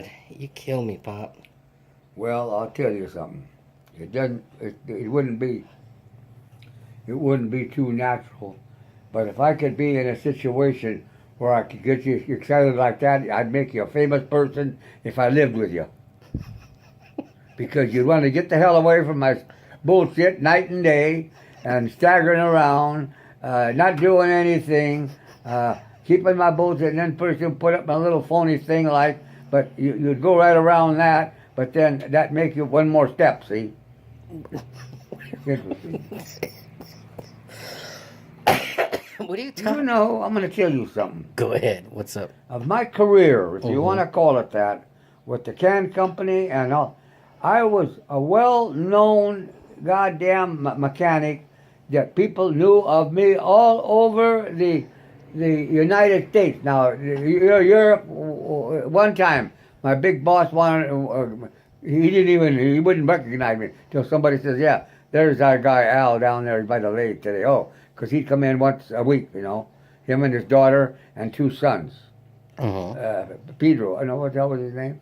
God, you kill me, Pop. Well, I'll tell you something. It doesn't. It wouldn't be. It wouldn't be too natural. But if I could be in a situation where I could get you excited like that, I'd make you a famous person if I lived with you. Because you'd want to get the hell away from my bullshit night and day and staggering around, not doing anything, keeping my bullshit, and then pretty soon put up my little phony thing like, but you'd go right around that, but then that make you one more step, see? Interesting. What are you You talking? know, I'm going to tell you something. Go ahead. What's up? Of my career, if you Mhm. want to call it that, with the can company and all, I was a well-known goddamn mechanic that people knew of me all over the United States. Now, Europe, one time, my big boss wanted, he wouldn't recognize me till somebody says, yeah, there's our guy Al down there by the lake today. Oh, because he'd come in once a week, you know, him and his daughter and two sons. Pedro, I know what the hell was his name?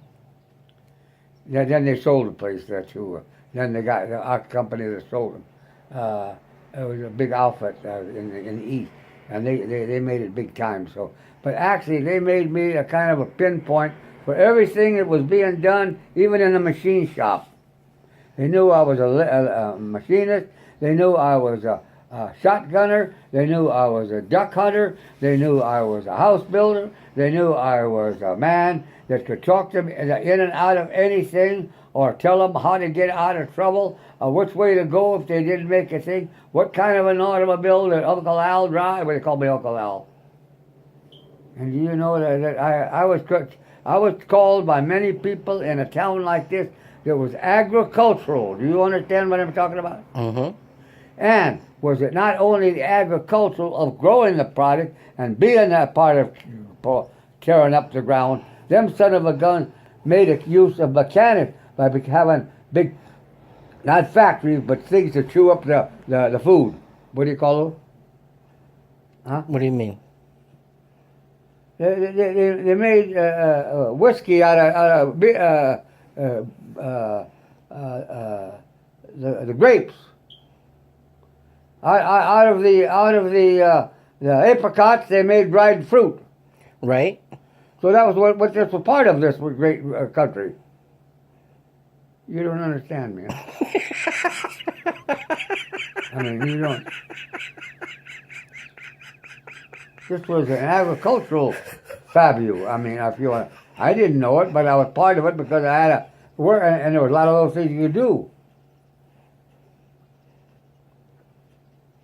Yeah, then they sold the place there too. Then they got our company that sold them. It was a big outfit in the east, and they made it big time. So, but actually, they made me a kind of a pinpoint for everything that was being done, even in the machine shop. They knew I was a machinist. They knew I was a shotgunner. They knew I was a duck hunter. They knew I was a house builder. They knew I was a man that could talk them in and out of anything, or tell them how to get out of trouble, or which way to go if they didn't make a thing, what kind of an automobile did Uncle Al drive. Well, they called me Uncle Al. And you know that I was called by many people in a town like this that was agricultural. Do you understand what I'm talking about? Mm-hmm. And was it not only the agricultural of growing the product and being that part of tearing up the ground, them son of a gun made a use of mechanics by having big, not factories, but things to chew up the food. What do you call those? Huh? What do you mean? They made whiskey out of the grapes. Out of the apricots, they made dried fruit. Right? So that was what this was part of this great country. You don't understand me. Huh? I mean, you don't. This was an agricultural fabule. I mean, if you want, I didn't know it, but I was part of it because I had to work, and there was a lot of those things you could do.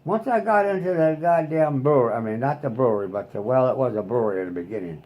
Once I got into that goddamn brewery, I mean, not the brewery, but it was a brewery in the beginning.